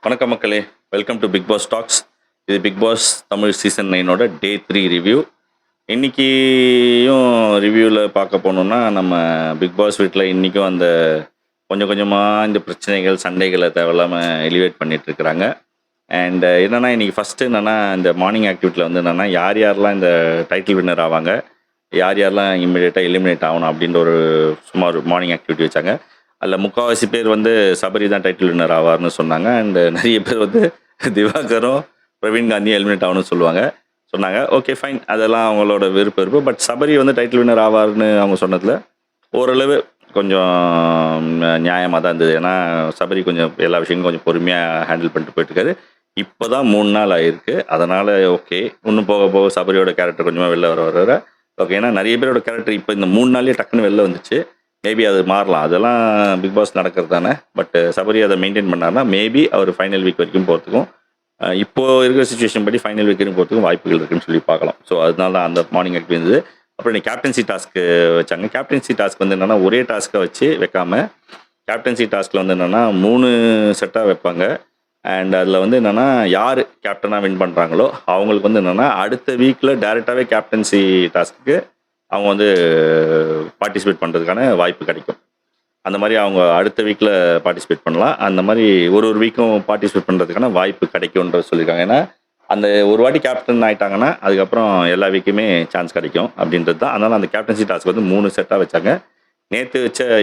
வணக்கம் மக்களே, welcome to Bigg Boss talks. இது பிக் பாஸ் தமிழ் சீசன் 9ஓட டே 3 ரிவ்யூ. இன்றைக்கியும் ரிவ்யூவில் பார்க்க போனோம்னா, நம்ம பிக் பாஸ் வீட்டில் இன்றைக்கும் அந்த கொஞ்சம் கொஞ்சமாக இந்த பிரச்சனைகள் சண்டைகளை தேவையில்லாமல் எலிவேட் பண்ணிகிட்ருக்குறாங்க. அண்ட் என்னென்னா இன்றைக்கி ஃபஸ்ட்டு என்னென்னா இந்த மார்னிங் ஆக்டிவிட்டியில் வந்து என்னென்னா யார் யாரெல்லாம் இந்த டைட்டில் வின்னர் ஆவாங்க, யார் யாரெல்லாம் இம்மிடியேட்டாக எலிமினேட் ஆகணும் அப்படின்ற ஒரு சும்மா ஒரு மார்னிங் ஆக்டிவிட்டி வச்சாங்க. அதில் முக்கால்வாசி பேர் வந்து சபரி தான் டைட்டில் வின்னர் ஆவார்னு சொன்னாங்க. அண்ட் நிறைய பேர் வந்து திவாகரும் பிரவீன் காந்தியும் எலிமினேட் ஆகணும்னு சொன்னாங்க. ஓகே ஃபைன், அதெல்லாம் அவங்களோட விருப்பு. பட் சபரி வந்து டைட்டில் வின்னர் ஆவார்னு அவங்க சொன்னதில் ஓரளவு கொஞ்சம் நியாயமாக தான் இருந்தது. ஏன்னா சபரி கொஞ்சம் எல்லா விஷயங்களும் கொஞ்சம் பொறுமையாக ஹேண்டில் பண்ணிட்டு போயிட்டுருக்காரு. இப்போ தான் 3 நாள் ஆகிருக்கு. அதனால் ஓகே, இன்னும் போக போக சபரியோட கேரக்டர் கொஞ்சமாக வெளில வர ஓகே. ஏன்னா நிறைய பேரோட கேரக்டர் இப்போ இந்த 3 நாள்லேயே டக்குன்னு வெளில வந்துச்சு. மேபி அது மாறலாம், அதெல்லாம் பிக் பாஸ் நடக்கிறது தானே. பட் சபரி அதை மெயின்டைன் பண்ணார்னா மேபி அவர் ஃபைனல் வீக் வரைக்கும் போகிறதுக்கும் இப்போது இருக்கிற சுச்சுவேஷன் படி ஃபைனல் வீக் வரைக்கும் போகிறதுக்கும் வாய்ப்புகள் இருக்குன்னு சொல்லி பார்க்கலாம். ஸோ அதனால தான் அந்த மார்னிங் ஆக்டிவிட்டி இருந்தது. அப்புறம் இன்னைக்கு கேப்டன்சி டாஸ்க்கு வச்சாங்க. கேப்டன்சி டாஸ்க் வந்து என்னென்னா ஒரே டாஸ்க்கை வச்சு வைக்காம கேப்டன்சி டாஸ்கில் வந்து என்னென்னா 3 செட்டாக வைப்பாங்க. அண்ட் அதில் வந்து என்னென்னா யார் கேப்டனாக வின் பண்ணுறாங்களோ அவங்களுக்கு வந்து என்னென்னா அடுத்த வீக்கில் டேரெக்டாகவே கேப்டன்சி டாஸ்க்கு அவங்க வந்து பார்ட்டிசிபேட் பண்ணுறதுக்கான வாய்ப்பு கிடைக்கும். அந்த மாதிரி அவங்க அடுத்த வீக்கில் பார்ட்டிசிபேட் பண்ணலாம். அந்த மாதிரி ஒரு வீக்கும் பார்ட்டிசிபேட் பண்ணுறதுக்கான வாய்ப்பு கிடைக்கும்ன்றது சொல்லியிருக்காங்க. ஏன்னா அந்த ஒரு வாட்டி கேப்டன் ஆகிட்டாங்கன்னா அதுக்கப்புறம் எல்லா வீக்குமே சான்ஸ் கிடைக்கும் அப்படின்றது தான். அதனால் அந்த கேப்டன்சி டாஸ்க் வந்து 3 செட்டாக வச்சாங்க.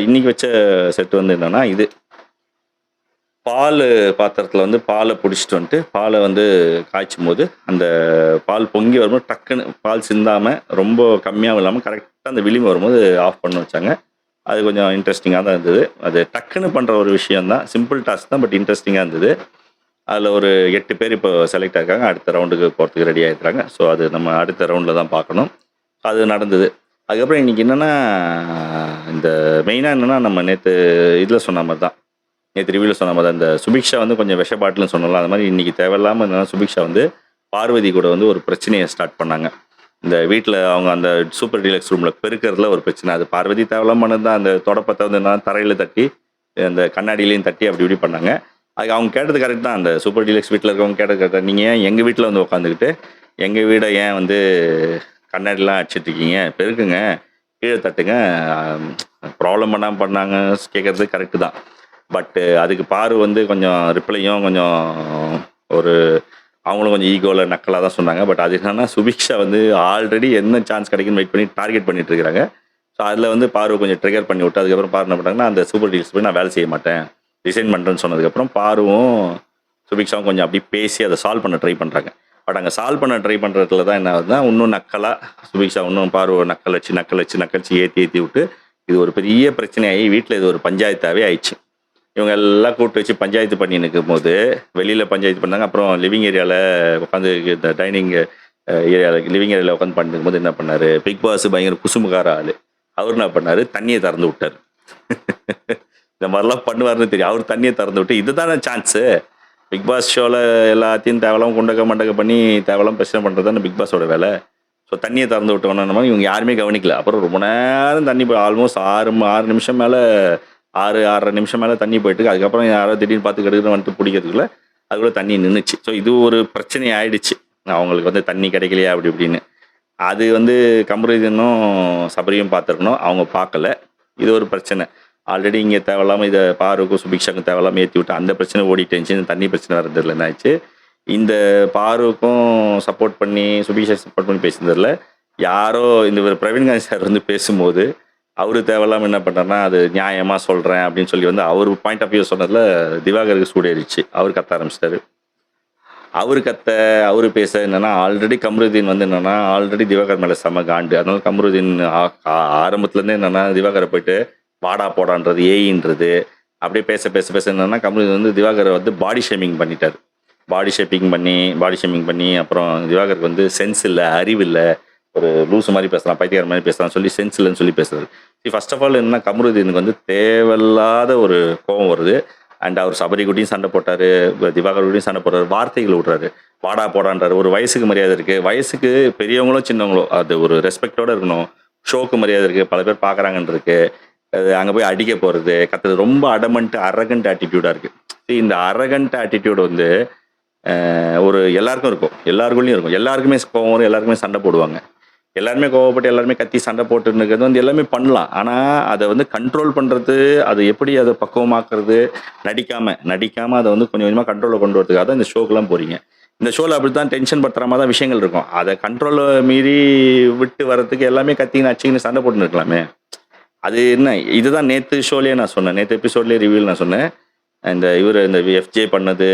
இன்னைக்கு வச்ச செட் வந்து என்னென்னா இது பால் பாத்திரத்தில் வந்து பாலை பிடிச்சிட்டு வந்துட்டு பாலை வந்து காய்ச்சும் போது அந்த பால் பொங்கி வரும்போது டக்குன்னு பால் சிந்தாமல் ரொம்ப கம்மியாகவும் இல்லாமல் கரெக்டாக அந்த விளிம்பு வரும்போது ஆஃப் பண்ண வச்சாங்க. அது கொஞ்சம் இன்ட்ரெஸ்டிங்காக தான் இருந்தது. அது டக்குன்னு பண்ணுற ஒரு விஷயந்தான், சிம்பிள் டாஸ்க் தான், பட் இன்ட்ரெஸ்டிங்காக இருந்தது. அதில் ஒரு 8 பேர் இப்போ செலக்ட் ஆகிருக்காங்க, அடுத்த ரவுண்டுக்கு போகிறதுக்கு ரெடி ஆகிருக்காங்க. ஸோ அது நம்ம அடுத்த ரவுண்டில் தான் பார்க்கணும். அது நடந்தது. அதுக்கப்புறம் இன்றைக்கி என்னென்னா இந்த மெயினாக என்னென்னா நம்ம நேற்று இதில் சொன்ன மாதிரி தான், நேற்று ரிவியூவில் சொன்ன மாதிரி இந்த சுபிக்ஷா வந்து கொஞ்சம் விஷ பாட்டில்னு சொன்னலாம். அது மாதிரி இன்றைக்கி தேவையில்லாமல் என்னென்னா சுபிக்ஷா வந்து பார்வதி கூட வந்து ஒரு பிரச்சனையை ஸ்டார்ட் பண்ணாங்க. இந்த வீட்டில் அவங்க அந்த சூப்பர் டீலக்ஸ் ரூமில் பெருக்கிறதுல ஒரு பிரச்சனை. அது பார்வதி தேவையில்லாமல் பண்ணது தான். அந்த தொடப்பத்தை வந்து என்ன தரையில் தட்டி அந்த கண்ணாடியிலையும் தட்டி அப்படி இப்படி பண்ணாங்க. அது அவங்க கேட்டது கரெக்ட் தான். அந்த சூப்பர் டீலக்ஸ் வீட்டில் இருக்கவங்க கேட்டது கரெக்டாக, நீங்கள் ஏன் எங்கள் வீட்டில் வந்து உட்காந்துக்கிட்டு எங்கள் வீடை ஏன் வந்து கண்ணாடிலாம் அடிச்சிட்ருக்கீங்க, பெருக்குங்க, கீழே தட்டுங்க, ப்ராப்ளம் பண்ணாமல் பண்ணாங்க கேட்குறது கரெக்டு தான். பட்டு அதுக்கு பாரு வந்து கொஞ்சம் ரிப்ளையும் கொஞ்சம் ஒரு அவங்களும் கொஞ்சம் ஈகோவில் நக்கலாக தான் சொன்னாங்க. பட் அது என்னன்னா சுபிக்ஷா வந்து ஆல்ரெடி என்ன சான்ஸ் கிடைக்குன்னு வெயிட் பண்ணி டார்கெட் பண்ணிட்டு இருக்கிறாங்க. ஸோ அதில் வந்து பாரு கொஞ்சம் ட்ரிகர் பண்ணி விட்டு அதுக்கப்புறம் பாரு என்ன பண்ணாங்கன்னா அந்த சூப்பர் டீல்ஸ் போய் நான் வேலை செய்ய மாட்டேன், ரிசைன் பண்ணுறேன்னு சொன்னதுக்கப்புறம் பாருவும் சுபிக்ஷாவும் கொஞ்சம் அப்படி பேசி அதை சால்வ் பண்ண ட்ரை பண்ணுறாங்க. பட் அங்கே சால்வ் பண்ண ட்ரை பண்ணுறதுல தான் என்ன ஆகுதுன்னா இன்னும் நக்கலாக சுபிக்ஷா இன்னும் பாருவை நக்கல் வச்சு ஏற்றி விட்டு இது ஒரு பெரிய பிரச்சனையாகி வீட்டில் இது ஒரு பஞ்சாயத்தாகவே ஆயிடுச்சு. இவங்க எல்லாம் கூப்பிட்டு வச்சு பஞ்சாயத்து பண்ணி நிற்கும் போது வெளியில் பஞ்சாயத்து பண்ணாங்க. அப்புறம் லிவிங் ஏரியாவில் உட்காந்து இந்த டைனிங் ஏரியாவில் லிவிங் ஏரியாவில் உட்காந்து பண்ணிருக்கும் போது என்ன பண்ணார், பிக் பாஸ் பயங்கர குசுமுகார ஆள், அவர் என்ன பண்ணார், தண்ணியை திறந்து விட்டார். இந்த மாதிரிலாம் பண்ணுவார்னு தெரியும். அவர் தண்ணியை திறந்து விட்டு இதுதானே சான்ஸு, பிக் பாஸ் ஷோவில் எல்லாத்தையும் தேவலாம் மண்டக்க பண்ணி தேவலாம் பிரச்சனை பண்ணுறது தானே பிக் பாஸோட வேலை. ஸோ தண்ணியை திறந்து விட்டோன்னா இவங்க யாருமே கவனிக்கல. அப்புறம் ரொம்ப நேரம் தண்ணி போய் ஆல்மோஸ்ட் 6 நிமிஷம் மேலே 6.5 நிமிஷம் மேலே தண்ணி போயிட்டு அதுக்கப்புறம் யாரோ திடீர்னு பார்த்து கெடுக்குன்னு வந்துட்டு பிடிக்கிறதுக்குள்ள அதுக்குள்ளே தண்ணி நின்றுச்சு. ஸோ இது ஒரு பிரச்சனை ஆயிடுச்சு, அவங்களுக்கு வந்து தண்ணி கிடைக்கலையா அப்படி இப்படின்னு. அது வந்து கமருதீனும் சபரியும் பார்த்துருக்கணும், அவங்க பார்க்கல. இது ஒரு பிரச்சனை. ஆல்ரெடி இங்கே தேவையில்லாமல் இதை பாருக்கும் சுபிக்ஷாக்கும் தேவையில்லாமல் ஏற்றி விட்டு அந்த பிரச்சனை ஓடிட்டு இருந்துச்சு. இந்த தண்ணி பிரச்சனை வரதில்லை என்ன ஆச்சு, இந்த பாருக்கும் சப்போர்ட் பண்ணி சுபிக்ஷா சப்போர்ட் பண்ணி பேசுனதில்ல யாரோ இந்த பிரவீன் காந்தி சார் வந்து பேசும்போது அவர் தேவையில்லாமல் என்ன பண்ணுறாருன்னா அது நியாயமாக சொல்கிறேன் அப்படின்னு சொல்லி வந்து அவர் பாயிண்ட் ஆஃப் வியூ சொன்னதில் திவாகருக்கு சூடேறிச்சு. அவர் கத்த ஆரம்பிச்சிட்டாரு. அவர் பேச என்னென்னா ஆல்ரெடி கமருதீன் வந்து என்னென்னா ஆல்ரெடி திவாகர் மேலே செம காண்டு. அதனால கமருதீன் ஆரம்பத்துலேருந்தே என்னென்னா திவாகரை போயிட்டு வாடா போடான்றது ஏயின்றது அப்படியே பேச என்னென்னா கமருதீன் வந்து திவாகரை வந்து பாடி ஷேமிங் பண்ணிட்டார். பாடி ஷேமிங் பண்ணி அப்புறம் திவாகருக்கு வந்து சென்ஸ் இல்லை, அறிவு இல்லை, ஒரு லூசு மாதிரி பேசலாம், பைத்தியார் மாதிரி பேசலாம் சொல்லி சென்ஸ் இல்லைன்னு சொல்லி பேசுறது. ஃபர்ஸ்ட் ஆஃப் ஆல் என்ன, கமருதீனுக்கு வந்து தேவையில்லாத ஒரு கோபம் வருது. அண்ட் அவர் சபரி கூட்டியும் சண்டை போட்டார், திவாகர் கூட்டியும் சண்டை போடுறாரு, வார்த்தைகள் விட்றாரு, வாடா போடான்றாரு. ஒரு வயசுக்கு மரியாதை இருக்குது, வயசுக்கு பெரியவங்களோ சின்னவங்களோ அது ஒரு ரெஸ்பெக்டோடு இருக்கணும். ஷோக்கு மரியாதை இருக்குது, பல பேர் பார்க்குறாங்கன்னு இருக்குது. அது அங்கே போய் அடிக்க போகிறது கத்துறது ரொம்ப அடமண்ட் அரகண்ட் ஆட்டிடியூடாக இருக்குது. இந்த அரகண்ட் ஆட்டிடியூட் வந்து ஒரு எல்லாருக்கும் இருக்கும், எல்லாருக்குள்ளேயும் இருக்கும். எல்லாருக்குமே கோவம் வரும், எல்லாருக்குமே சண்டை போடுவாங்க. எல்லாருமே கோவப்பட்டு எல்லாருமே கத்தி சண்டை போட்டுன்னு இருக்கிறது வந்து எல்லாமே பண்ணலாம். ஆனால் அதை வந்து கண்ட்ரோல் பண்ணுறது, அது எப்படி அதை பக்குவமாக்குறது, நடிக்காமல் அதை வந்து கொஞ்சம் கொஞ்சமாக கண்ட்ரோலில் கொண்டு வரதுக்காக தான் இந்த ஷோக்கெல்லாம் போகிறீங்க. இந்த ஷோவில் அப்படி தான் டென்ஷன் படுத்துற மாதிரி தான் விஷயங்கள் இருக்கும். அதை கண்ட்ரோலை மீறி விட்டு வரதுக்கு எல்லாமே கத்தின்னு அச்சிங்கன்னு சண்டை போட்டுன்னு இருக்கலாமே. அது என்ன, இதுதான் நேற்று ஷோலேயே நான் சொன்னேன், நேற்று எபிசோட்லேயே ரிவ்யூவில் நான் சொன்னேன். இந்த எஃப்ஜே பண்ணது,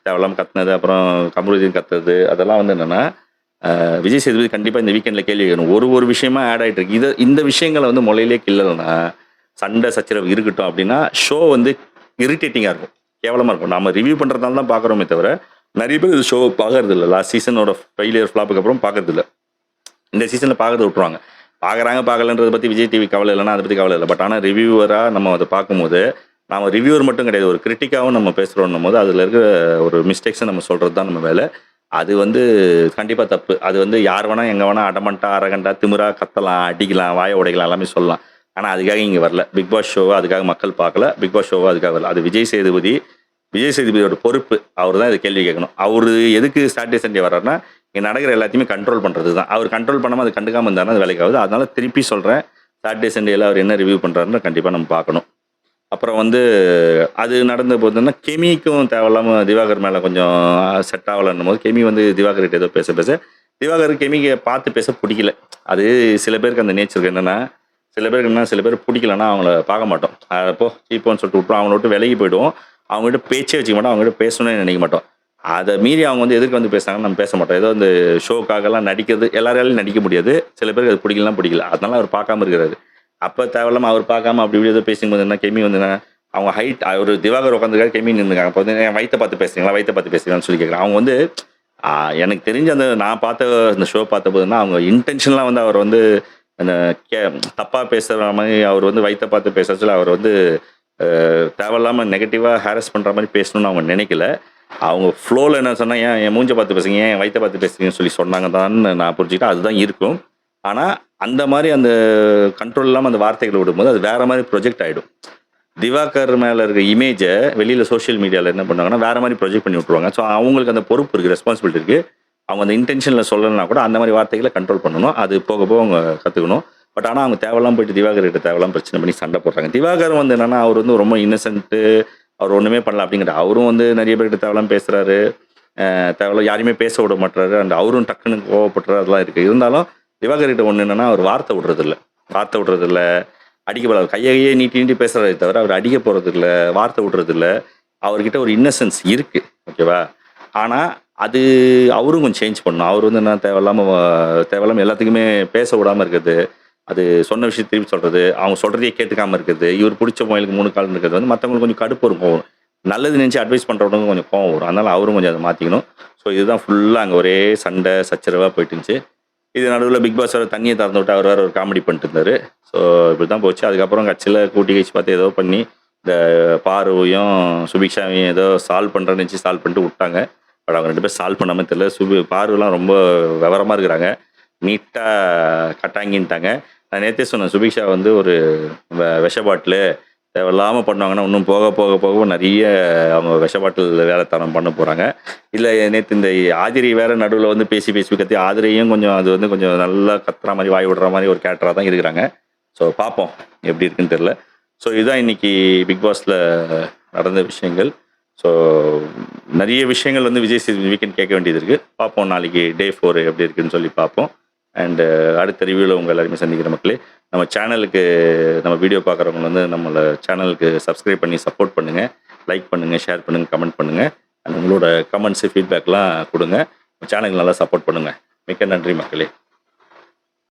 தேவையில்லாமல் கத்துனது, அப்புறம் கமருதீன் கத்துறது, அதெல்லாம் வந்து என்னென்னா விஜய் சேதுபதி கண்டிப்பாக இந்த வீக்கெண்டில் கேள்வி கேட்கணும். ஒரு விஷயமா ஆட் ஆகிட்டு இருக்கு. இந்த விஷயங்களை வந்து முளையிலே கிள்ளலைன்னா, சண்டை சச்சரவு இருக்கட்டும் அப்படின்னா ஷோ வந்து இரிட்டேட்டிங்காக இருக்கும், கேவலமாக இருக்கும். நம்ம ரிவ்யூ பண்ணுறதால தான் பார்க்குறோமே தவிர நிறைய பேர் இது ஷோ பார்க்கறது இல்லை. லாஸ்ட் சீசனோட ஃபெயிலியர் ஃப்ளாப்புக்கு அப்புறம் பார்க்கறது இல்லை. இந்த சீசனில் பார்க்கறது விட்டுருவாங்க. பார்க்கலன்றதை பற்றி விஜய் டிவி கவலை இல்லைன்னா அதை பற்றி கவலை இல்லை. பட் ஆனால் ரிவ்யூவராக நம்ம அதை பார்க்கும்போது, நம்ம ரிவ்யூவர் மட்டும் கிடையாது, ஒரு கிரிட்டிக்காகவும் நம்ம பேசுகிறோன்னும் போது அதில் இருக்கிற ஒரு மிஸ்டேக்ஸை நம்ம சொல்கிறது தான் நம்ம வேலை. அது வந்து கண்டிப்பாக தப்பு. அது வந்து யார் வேணால் எங்கே வேணால் அடமண்டா அரகண்டா திமிரா கத்தலாம், அடிக்கலாம், வாயை உடைக்கலாம், எல்லாமே சொல்லலாம். ஆனால் அதுக்காக இங்கே வரல. பிக் பாஸ் ஷோவை அதுக்காக மக்கள் பார்க்கல, பிக் பாஸ் ஷோவை அதுக்காக வரல. அது விஜய் சேதுபதியோட பொறுப்பு. அவர் தான் இதை கேள்வி கேட்கணும். அவர் எதுக்கு சாட்டர்டே சண்டே வர்றாருன்னா, இங்கே நடக்கிற எல்லாத்தையுமே கண்ட்ரோல் பண்ணுறது தான். அவர் கண்ட்ரோல் பண்ணாமல் அது கண்டுக்காமல் இருந்தாருன்னா அது வேலைக்கு ஆகுது. அதனால திருப்பி சொல்கிறேன், சாட்டர்டே சண்டேயில் அவர் என்ன ரிவ்யூ பண்ணுறாருன்னு கண்டிப்பாக நம்ம பார்க்கணும். அப்புறம் வந்து அது நடந்த போதுன்னா கெமிக்கும் தேவையில்லாமல் திவாகர் மேலே கொஞ்சம் செட் ஆகலன்னும் போது கெமி வந்து திவாகர்கிட்ட ஏதோ பேச திவாகர் கெமிக்கு பார்த்து பேச பிடிக்கல. அது சில பேருக்கு அந்த நேச்சருக்கு என்னென்னா, சில பேர் பிடிக்கலன்னா அவங்கள பார்க்க மாட்டோம். அப்போ இப்போன்னு சொல்லிட்டு விட்டுரும், அவங்கள விட்டு விலகி போயிடுவோம். அவங்ககிட்ட பேச்சே வச்சுக்க மாட்டோம், அவங்ககிட்ட பேசணும்னு நினைக்க மாட்டோம். அதை மீறி அவங்க வந்து எதுக்கு வந்து பேசுனாங்கன்னு நம்ம பேச மாட்டோம். ஏதோ இந்த ஷோக்காகலாம் நடிக்கிறது எல்லாராலையும் நடிக்க முடியாது. சில பேருக்கு அது பிடிக்கல, அதனால அவர் பார்க்காம இருக்கிறாரு. அப்போ தேவையில்லாமல் அவர் பார்க்காம அப்படி இப்படி ஏதோ பேசும்போது என்ன, கெமி வந்து அவங்க ஹைட், ஒரு திவாகர் உட்காந்துருக்காரு, கெமி நின்றுக்காங்க. அப்போ வந்து என் வயிற்றை பார்த்து பேசுறீங்களான்னு சொல்லி கேட்குறேன். அவங்க வந்து எனக்கு தெரிஞ்ச அந்த நான் பார்த்த இந்த ஷோ பார்த்த போதுன்னா அவங்க இன்டென்ஷன்லாம் வந்து அவர் வந்து அந்த தப்பாக பேசுகிற மாதிரி, அவர் வந்து வயிற்றை பார்த்து பேசுறதுல அவர் வந்து தேவையில்லாமல் நெகட்டிவாக ஹாரஸ் பண்ணுற மாதிரி பேசணும்னு அவங்க நினைக்கல. அவங்க ஃப்ளோவில் என்ன சொன்னால், என் மூஞ்சை பார்த்து பேசுங்க, என் வயிற்றை பார்த்து பேசுங்கன்னு சொல்லி சொன்னாங்க தான் நான் புரிஞ்சுக்கிட்டேன். அதுதான் இருக்கும். ஆனால் அந்த மாதிரி அந்த கண்ட்ரோல் இல்லாமல் அந்த வார்த்தைகளை விடும்போது அது வேறு மாதிரி ப்ரொஜெக்ட் ஆகிடும். திவாகர் மேலே இருக்க இமேஜை வெளியில் சோஷியல் மீடியாவில் என்ன பண்ணுவாங்கன்னா வேறு மாதிரி ப்ரொஜெக்ட் பண்ணி விட்ருவாங்க. ஸோ அவங்களுக்கு அந்த பொறுப்பு இருக்குது, ரெஸ்பான்சிபிலிட்டி இருக்குது. அவங்க அந்த இன்டென்ஷனில் சொல்லலைன்னா கூட அந்த மாதிரி வார்த்தைகளை கண்ட்ரோல் பண்ணணும். அது போக அவங்க கற்றுக்கணும். பட் ஆனால் அவங்க தேவையில்லாமல் போயிட்டு திவாகர்கிட்ட தேவையில்லாமல் பிரச்சனை பண்ணி சண்டை போடுறாங்க. திவாகர் வந்து என்னென்னா, அவர் வந்து ரொம்ப இன்னசென்ட்டு, அவர் ஒன்றுமே பண்ணல அப்படிங்கிற. அவரும் வந்து நிறைய பேர்கிட்ட தேவையில்லாமல் பேசுகிறாரு, தேவையில்லாம் யாரையுமே பேச விட மாட்டுறாரு. அண்ட் அவரும் டக்குன்னு கோவப்படுறாரு, அதெல்லாம் இருக்குது. இருந்தாலும் திவாகர்கிட்ட ஒன்று என்னென்னா, அவர் வார்த்தை விடுறதில்ல, அடிக்கப்படாது, கையையே நீட்டி பேசுகிறதே தவிர அவர் அடிக்க போகிறதில்ல, வார்த்தை விடுறதில்ல. அவர்கிட்ட ஒரு இன்னசென்ஸ் இருக்குது, ஓகேவா? ஆனால் அது அவரும் கொஞ்சம் சேஞ்ச் பண்ணணும். அவர் வந்து என்ன தேவையில்லாமல் எல்லாத்துக்குமே பேச விடாமல் இருக்குது, அது சொன்ன விஷயம் திருப்பி சொல்கிறது, அவங்க சொல்கிறதையே கேட்டுக்காமல் இருக்குது, இவர் பிடிச்ச மொபைலுக்கு 3 கால் இருக்கிறது வந்து மற்றவங்களுக்கு கொஞ்சம் கடுப்பு இருக்கும். நல்லது நினச்சி அட்வைஸ் பண்ணுறவங்க கொஞ்சம் கோவம் வரும். அதனால் அவரும் கொஞ்சம் அதை மாற்றிக்கணும். ஸோ இதுதான் ஃபுல்லாக அங்கே ஒரே சண்டை சச்சரவாக போயிட்டு இருந்துச்சு. இது நடுவில் பிக் பாஸ் வேறு தண்ணியை திறந்து விட்டு அவர் வேறு ஒரு காமெடி பண்ணிட்டு இருந்தார். ஸோ இப்படி தான் போச்சு. அதுக்கப்புறம் கட்சியில் கூட்டி கழிச்சு பார்த்து ஏதோ பண்ணி இந்த பார்வையும் சுபிக்ஷாவையும் ஏதோ சால்வ் பண்ணுறேன்னு நினச்சி சால்வ் பண்ணிட்டு விட்டாங்க. பட் அவங்க 2 பேர் சால்வ் பண்ணாமல் தெரியல. பார்வைலாம் ரொம்ப விவரமாக இருக்கிறாங்க, நீட்டாக கட்டாங்கின்ட்டாங்க. நான் நேற்றே சொன்னேன், சுபிக்ஷா வந்து ஒரு விஷ பாட்டில் தேவையில்லாமல் பண்ணுவாங்கன்னா இன்னும் போக நிறைய அவங்க விஷ பாட்டில் வேலைத்தனம் பண்ண போகிறாங்க. இல்லை நேற்று இந்த ஆதிரி வேறு நடுவில் வந்து பேசி கத்தி, ஆதிரியும் கொஞ்சம் அது வந்து கொஞ்சம் நல்லா கத்துற மாதிரி வாய் விடுற மாதிரி ஒரு கேரக்டராக தான் இருக்கிறாங்க. ஸோ பார்ப்போம் எப்படி இருக்குன்னு தெரில. ஸோ இதுதான் இன்றைக்கி பிக் பாஸில் நடந்த விஷயங்கள். ஸோ நிறைய விஷயங்கள் வந்து விஜய் சேதுபதி வீக்கெண்ட் கேட்க வேண்டியது இருக்குது. பார்ப்போம் நாளைக்கு டே 4 எப்படி இருக்குன்னு சொல்லி பார்ப்போம். அண்டு அடுத்த ரிவ்யூவில் உங்கள் எல்லாருமே சந்திக்கிற மக்களே. நம்ம சேனலுக்கு, நம்ம வீடியோ பார்க்குறவங்க வந்து நம்மளை சேனலுக்கு சப்ஸ்கிரைப் பண்ணி சப்போர்ட் பண்ணுங்கள், லைக் பண்ணுங்கள், ஷேர் பண்ணுங்கள், கமெண்ட் பண்ணுங்கள். அண்ட் உங்களோட கமெண்ட்ஸு ஃபீட்பேக்லாம் கொடுங்க. சேனலுக்கு நல்லா சப்போர்ட் பண்ணுங்கள். மிக்க நன்றி மக்களே.